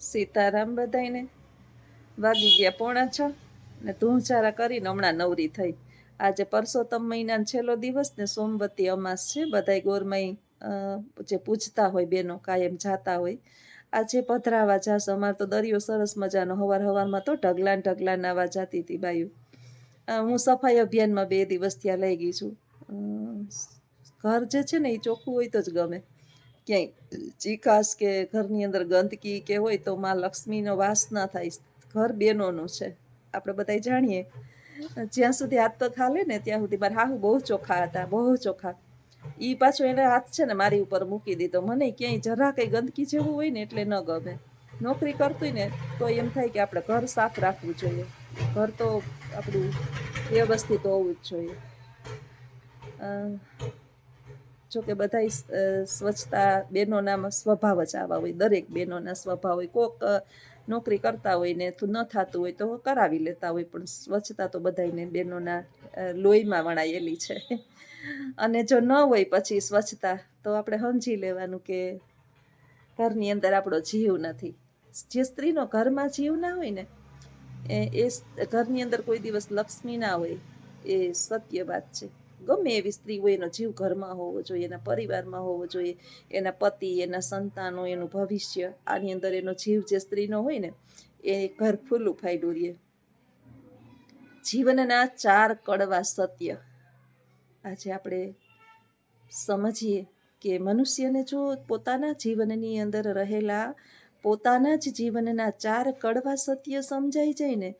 સીતારામ બધાયને. વાગી ગયા 5:45 ને ધૂંચારા કરીને હમણાં નવરી થઈ. આજે પરસોત્તમ મહિનાનો છેલ્લો દિવસ ને સોમવતી અમાસ છે. બધાય ગોરમાઈ જે પૂજતા હોય બેનો કાયમ જાતા હોય. આજે પધરાવા જાશ. અમારે તો દરિયો સરસ મજાનો હવારમાં તો ઢગલા નાવા જાતી હતી બાયું. હું સફાઈ અભિયાનમાં 2 દિવસ ત્યાં લઈ ગઈ છું. ઘર જે છે ને એ ચોખ્ખું હોય તો જ ગમે. ક્યાંય ચીકાશ કે ઘરની અંદર ગંદકી કે હોય તો માં લક્ષ્મીનો વાસ ના થાય. ઘર બેનોનું છે, આપણે બધા જાણીએ. જ્યાં સુધી હાથ પગ હાલે ને ત્યાં સુધી મારા હાહુ બહુ ચોખ્ખા હતા, બહુ ચોખ્ખા. ઈ પાછો એને હાથ છે ને મારી ઉપર મૂકી દીધો. મને ક્યાંય જરા કઈ ગંદકી જેવું હોય ને એટલે ન ગમે. નોકરી કરતું ને તો એમ થાય કે આપણે ઘર સાફ રાખવું જોઈએ. ઘર તો આપણું વ્યવસ્થિત હોવું જ જોઈએ. જોકે બધા સ્વચ્છતા બેનોના સ્વભાવ જ આવા હોય. દરેક બેનોના સ્વભાવ હોય. કોક નોકરી કરતા હોય ને ન થતું હોય તો કરાવી લેતા હોય, પણ સ્વચ્છતા તો બધાને બેનોના લોહીમાં વણાયેલી છે. અને જો ન હોય પછી સ્વચ્છતા તો આપણે સમજી લેવાનું કે ઘરની અંદર આપણો જીવ નથી. જે સ્ત્રીનો ઘરમાં જીવ ના હોય ને એ ઘરની અંદર કોઈ દિવસ લક્ષ્મી ના હોય. એ સત્ય વાત છે. ગમે એવી સ્ત્રી હોય એનો જીવ ઘરમાં હોવો જોઈએ, એના પરિવારમાં હોવો જોઈએ. એના પતિ, એના સંતાનો, એનું ભવિષ્ય, આની અંદર એનો જીવ જે સ્ત્રીનો હોય ને એ ઘર ફૂલું ફાયડું રહે. જીવનના 4 કડવા સત્ય આજે આપણે સમજીએ કે મનુષ્યને જો પોતાના જીવનની અંદર રહેલા પોતાના જ જીવનના 4 કડવા સત્ય સમજાઈ જાય ને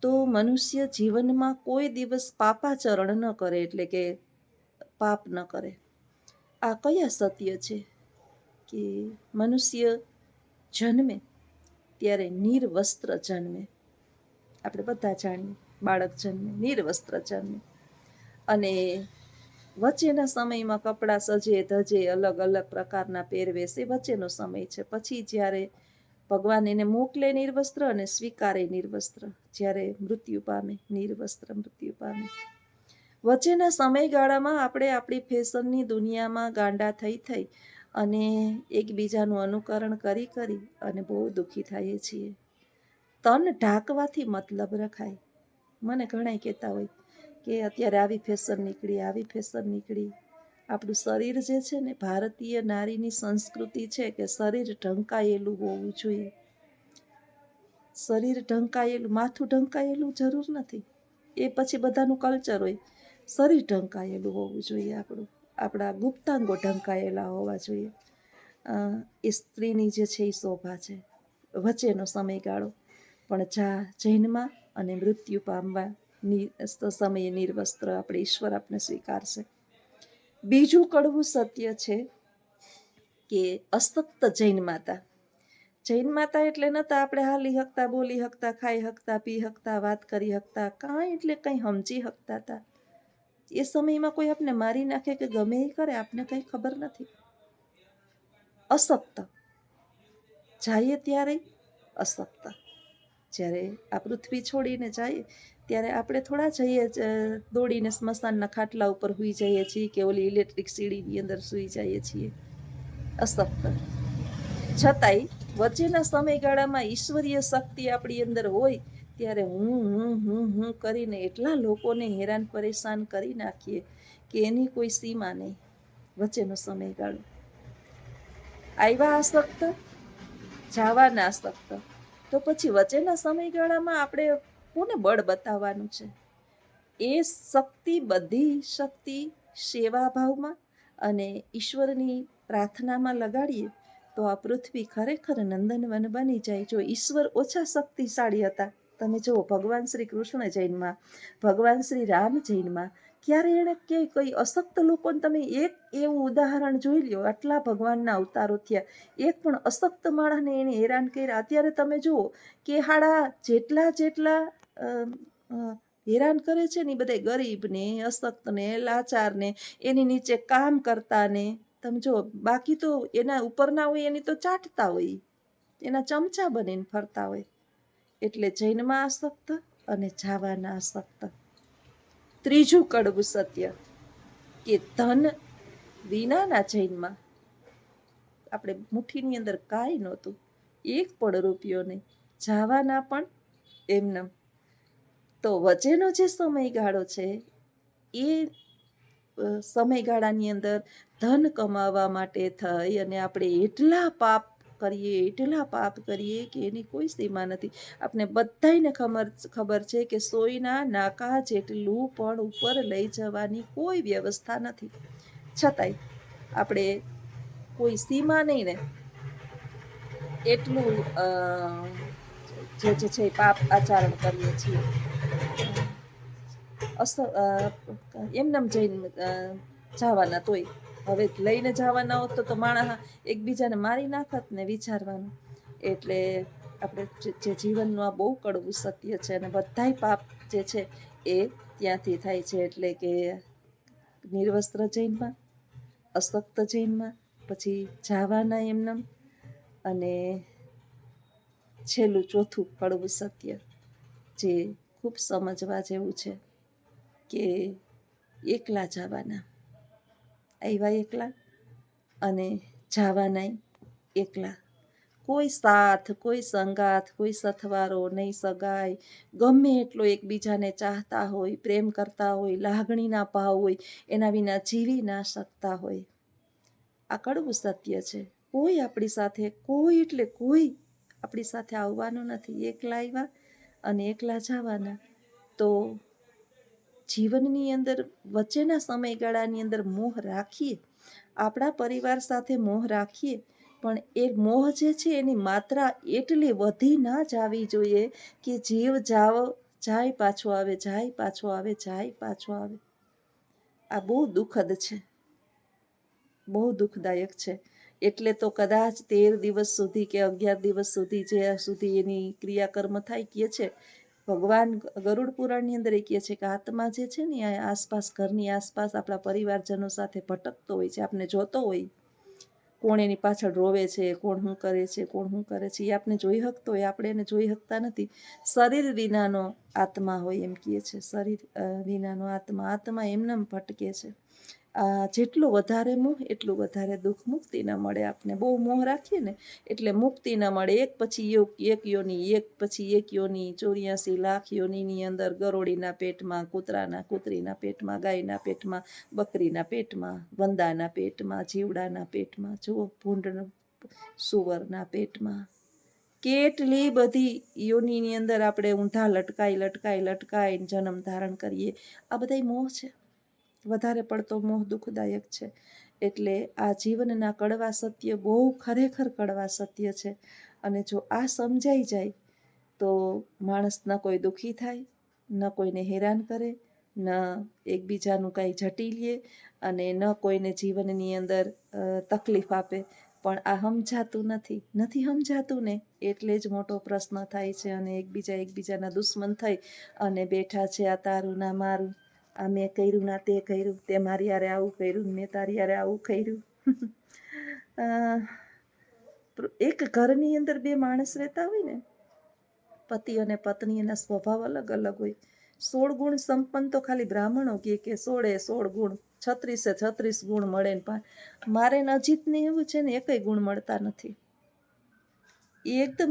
તો મનુષ્ય જીવનમાં કોઈ દિવસ પાપાચરણ ન કરે, એટલે કે પાપ ન કરે. આ કયા સત્ય છે? કે મનુષ્ય જન્મે ત્યારે નિર્વસ્ત્ર જન્મે. આપણે બધા જાણીએ, બાળક જન્મે નિર્વસ્ત્ર જન્મે, અને વચ્ચેના સમયમાં કપડાં સજે ધજે, અલગ અલગ પ્રકારના પહેરવેશ, એ વચ્ચેનો સમય છે. પછી જ્યારે ભગવાન એને મોકલે નિર્વસ્ત્ર અને સ્વીકારે નિર્વસ્ત્ર, જ્યારે મૃત્યુ પામે નિર્વસ્ત્ર મૃત્યુ પામે. વચ્ચેના સમયગાળામાં આપણે આપણી ફેશનની દુનિયામાં ગાંડા થઈ અને એકબીજાનું અનુકરણ કરી અને બહુ દુઃખી થઈએ છીએ. તન ઢાંકવાથી મતલબ રખાય. મને ઘણા કહેતા હોય કે અત્યારે આવી ફેશન નીકળી, આવી ફેશન નીકળી. આપણું શરીર જે છે ને, ભારતીય નારીની સંસ્કૃતિ છે કે શરીર ઢંકાયેલું હોવું જોઈએ. શરીર ઢંકાયેલું, માથું ઢંકાયેલું જરૂર નથી, એ પછી બધાનું કલ્ચર હોય. શરીર ઢંકાયેલું હોવું જોઈએ. આપણા ગુપ્તાંગો ઢંકાયેલા હોવા જોઈએ. એ સ્ત્રીની જે છે એ શોભા છે. વચ્ચેનો સમયગાળો પણ જૈનમાં અને મૃત્યુ પામવા સમયે નિર્વસ્ત્ર આપણે ઈશ્વર આપને સ્વીકારશે. બીજું કડવું સત્ય છે કે અશક્ત જૈન માતા. જૈન માતા એટલે નતા આપણે હાલી હકતા, બોલી હકતા, ખાઈ હકતા, પી હકતા, વાત કરી હકતા, કાંઈ એટલે કંઈ સમજી હકતા હતા. એ સમયમાં કોઈ આપને મારી નાખે કે ગમે એ કરે, આપને કંઈ ખબર નથી. અશક્ત જાય ત્યારે અશક્ત. જ્યારે આ પૃથ્વી છોડીને જાય ત્યારે આપણે થોડા જઈએ દોડીને સ્મશાનના ખાટલા ઉપર સૂઈ જઈએ છીએ કે ઓલી ઇલેક્ટ્રિક સીડીની અંદર સૂઈ જઈએ છીએ. અશક્ત. છતાંય વચ્ચેના સમયગાળામાં ઈશ્વરીય શક્તિ આપણી અંદર હોય ત્યારે હું કરીને એટલા લોકોને હેરાન પરેશાન કરી નાખીએ કે એની કોઈ સીમા નહીં. વચ્ચેનો સમયગાળો. આવ્યા આસક્ત, જાવાના આસક્ત. તો પછી વચ્ચેના સમયગાળામાં આપણે કોને બળ બતાવવાનું છે? એ શક્તિ, બધી શક્તિ સેવા ભાવમાં અને ઈશ્વરની પ્રાર્થનામાં લગાડીએ તો આ પૃથ્વી ખરેખર નંદનવન બની જાય. જો ઈશ્વર ઓછા શક્તિશાળી હતા, તમે જુઓ ભગવાન શ્રી કૃષ્ણ જૈનમાં, ભગવાન શ્રી રામ જૈનમાં, ક્યારે એને કઈ અશક્ત લોકોને તમે એક એવું ઉદાહરણ જોઈ લો. આટલા ભગવાનના અવતારો થયા, એક પણ અશક્ત માણસને એને હેરાન કર્યા. અત્યારે તમે જુઓ કે જેટલા હેરાન કરે છે ને બધા ગરીબને, અશક્તને, લાચારને, એની નીચે કામ કરતાને તમે જો. બાકી તો એના ઉપરના હોય એની તો ચાટતા હોય, એના ચમચા બનીને ફરતા હોય. એટલે જૈનમાં આસક્ત અને જાવાના આસક્ત. ત્રીજું કડવું સત્ય કે ધન વિનાના જૈનમાં આપણે મુઠ્ઠીની અંદર કાંઈ નહોતું. એક પણ રૂપિયો નહીં, જવાના પણ એમનેમ. તો વચ્ચેનો જે સમયગાળો છે એ સમયગાળાની અંદર ધન કમાવા માટે થઈ અને આપણે એટલા પાપ કરીએ કે એની કોઈ સીમા નથી. આપણે બધાને ખબર છે કે સોયના નાકા જેટલું પણ ઉપર લઈ જવાની કોઈ વ્યવસ્થા નથી, છતાંય આપણે કોઈ સીમા નહીં ને એટલું જે છે પાપ આચરણ કરીએ છીએ. એમનેમ જઈને જવાના તોય હવે લઈને જવાના હોત તો માણસ એકબીજાને મારી નાખત ને વિચારવાનું. એટલે આપણે જે જીવનનું આ બહુ કડવું સત્ય છે અને બધાય પાપ જે છે એ ત્યાંથી થાય છે. એટલે કે નિર્વસ્ત્ર જૈનમાં, અશક્ત જૈનમાં, પછી જવાના એમનેમ, અને છેલ્લું ચોથું કડવું સત્ય જે ખૂબ સમજવા જેવું છે કે એકલા જવાના, આવ્યા એકલા અને જવાના એકલા. કોઈ સાથ, કોઈ સંગાથ, કોઈ સથવારો નહીં, સગાઈ ગમે એટલો એકબીજાને ચાહતા હોય, પ્રેમ કરતા હોય, લાગણીના ભાવ હોય, એના વિના જીવી ના શકતા હોય. આ કડવું સત્ય છે. કોઈ આપણી સાથે, કોઈ એટલે કોઈ આપણી સાથે આવવાનું નથી. એકલા આવ્યા અને એકલા જવાના. તો જીવનની અંદર વચ્ચેના સમયગાળાની અંદર મોહ રાખીએ, આપણા પરિવાર સાથે મોહ રાખીએ, પણ એ મોહ જે છે એની માત્રા એટલી વધી ના જવી જોઈએ કે જીવ જાય પાછો આવે, જાય પાછો આવે, જાય પાછો આવે. આ બહુ દુઃખદ છે, બહુ દુઃખદાયક છે. એટલે તો કદાચ 13 દિવસ સુધી કે 11 દિવસ સુધી જ્યાં સુધી એની ક્રિયાકર્મ થાય કહે છે ભગવાન. ગરુડ પુરાણની અંદર એ કહે છે કે આત્મા જે છે ને આસપાસ, ઘરની આસપાસ આપણા પરિવારજનો સાથે ભટકતો હોય છે. આપણે જોતો હોય કોણ એની પાછળ રોવે છે, કોણ શું કરે છે, કોણ શું કરે છે, એ આપણે જોઈ શકતો હોય, આપણે એને જોઈ શકતા નથી. શરીર વિનાનો આત્મા હોય એમ કહે છે, શરીર વિનાનો આત્મા. આત્મા એમનેમ ભટકે છે. જેટલો વધારે મોહ એટલું વધારે દુઃખ. મુક્તિ ન મળે આપને. બહુ મોહ રાખીએ ને એટલે મુક્તિ ન મળે. એક પછી એક યોની, એક પછી એક યોની, 84 લાખ યોનીની અંદર ગરોળીના પેટમાં, કૂતરીના પેટમાં, ગાયના પેટમાં, બકરીના પેટમાં, વંદાના પેટમાં, જીવડાના પેટમાં, જુઓ ભૂંડ સુવરના પેટમાં, કેટલી બધી યોનીની અંદર આપણે ઊંધા લટકાઈ જન્મ ધારણ કરીએ. આ બધા મોહ છે. વધારે પડતો મોહ દુઃખદાયક છે. એટલે આ જીવનના કડવા સત્ય બહુ ખરેખર કડવા સત્ય છે. અને જો આ સમજાઈ જાય તો માણસ ન કોઈ દુઃખી થાય, ન કોઈને હેરાન કરે, ન એકબીજાનું કાંઈ જટી લે, અને ન કોઈને જીવનની અંદર તકલીફ આપે. પણ આ સમજાતું નથી સમજાતું ને એટલે જ મોટો પ્રશ્ન થાય છે. અને એકબીજાના દુશ્મન થઈ અને બેઠા છે. આ તારું ના મારું, આ મેં કર્યું ના તે કર્યું, તે મારી યારે આવું કર્યું, મેં તારી યારે આવું કર્યું. એક ઘરની અંદર બે માણસ રહેતા હોય ને, પતિ અને પત્ની, એના સ્વભાવ અલગ અલગ હોય. 16 ગુણ સંપન્ન તો ખાલી બ્રાહ્મણો કે 16 ગુણ, 36 ગુણ મળે ને મારે અજીતને એવું છે ને એકય ગુણ મળતા નથી. એ એકદમ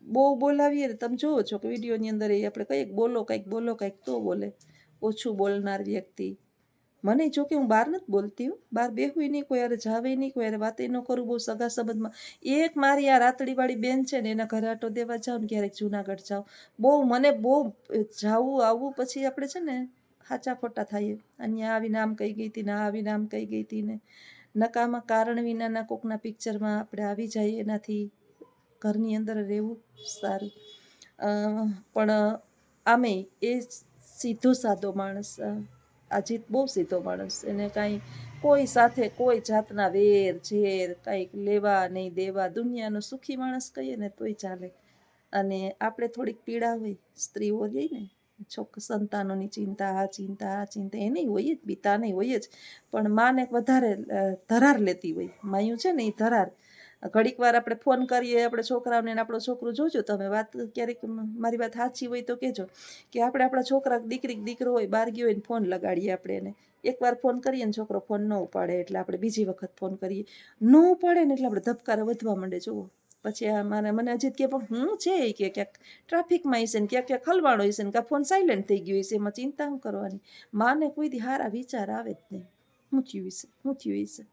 બહુ બોલાવીએ ને, તમે જોવો છો કે વિડીયોની અંદર એ આપણે કંઈક બોલો કંઈક તો બોલે. ઓછું બોલનાર વ્યક્તિ. મને જો કે હું બહાર નથી બોલતી હું, બહાર બેહું નહીં, કોઈ યારે જાવે નહીં, કોઈ યારે વાતે ન કરું બહુ સગા સંબંધમાં. એક મારી આ રાતડીવાળી બેન છે ને, એના ઘરે આટો દેવા જાવ ને, ક્યારેક જુનાગઢ જાવ, મને બહુ જાવું આવવું, પછી આપણે છે ને સાચા ખોટા થાય. અહીંયા આવીને આમ કહી ગઈ હતી ને, આવીને આમ કહી ગઈ હતી ને, નકામા કારણ વિનાના કોકના પિક્ચરમાં આપણે આવી જાય. એનાથી ઘરની અંદર રહેવું સારું. પણ આમે એ સીધો સાધો માણસ. અજીત બહુ સીધો માણસ. એને કાંઈ કોઈ સાથે કોઈ જાતના વેર ઝેર કાંઈક લેવા નહીં દેવા. દુનિયાનો સુખી માણસ કહીએ ને તોય ચાલે. અને આપણે થોડીક પીડા હોય સ્ત્રીઓ રહી ને, સંતાનોની ચિંતા, આ ચિંતા એની હોય જ, પિતાની હોય જ, પણ માને વધારે ધરાર લેતી હોય. માયું છે ને એ ધરાર. ઘડીક વાર આપણે ફોન કરીએ આપણે છોકરાઓને, આપણો છોકરું જોજો તમે, વાત ક્યારેક મારી વાત સાચી હોય તો કહેજો, કે આપણે આપણા છોકરા દીકરો હોય બહાર ગયો હોય ને ફોન લગાડીએ આપણે એને. એકવાર ફોન કરીએ ને છોકરો ફોન ન ઉપાડે એટલે આપણે બીજી વખત ફોન કરીએ. ન ઉપાડે ને એટલે આપણે ધબકારા વધવા માંડે. જુઓ પછી આ મને અજીત કે પણ હું છે એ કે ક્યાંક ટ્રાફિકમાં હશે ને ક્યાંક ખલવાણો હશે ને કાં ફોન સાયલેન્ટ થઈ ગયો હશે, એમાં ચિંતા શું કરવાની. માને કોઈ દી હારા વિચાર આવે જ નહીં, શું થયું હશે.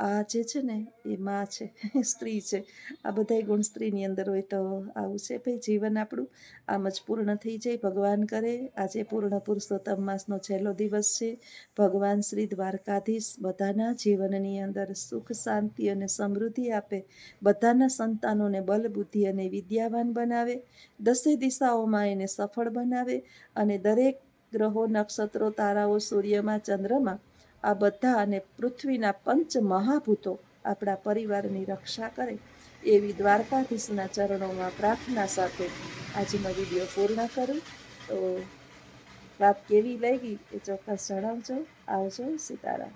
આ જે છે ને એ માં છે, સ્ત્રી છે. આ બધાય ગુણ સ્ત્રીની અંદર હોય. તો આવું છે ભાઈ જીવન આપણું, આમ જ પૂર્ણ થઈ જાય. ભગવાન કરે આજે પૂર્ણ પુરુષોત્તમ માસનો છેલ્લો દિવસ છે. ભગવાન શ્રી દ્વારકાધીશ બધાના જીવનની અંદર સુખ શાંતિ અને સમૃદ્ધિ આપે, બધાના સંતાનોને બલ બુદ્ધિ અને વિદ્યાવાન બનાવે, દસે દિશાઓમાં એને સફળ બનાવે, અને દરેક ગ્રહો નક્ષત્રો તારાઓ સૂર્યમાં ચંદ્રમાં આ બધા અને પૃથ્વીના પંચ મહાભૂતો આપણા પરિવારની રક્ષા કરે એવી દ્વારકાધીશના ચરણોમાં પ્રાર્થના સાથે આજનો વિડીયો પૂર્ણ કરું. તો વાત કેવી લાગી એ ચોક્કસ જણાવજો. આવજો. સીતારામ.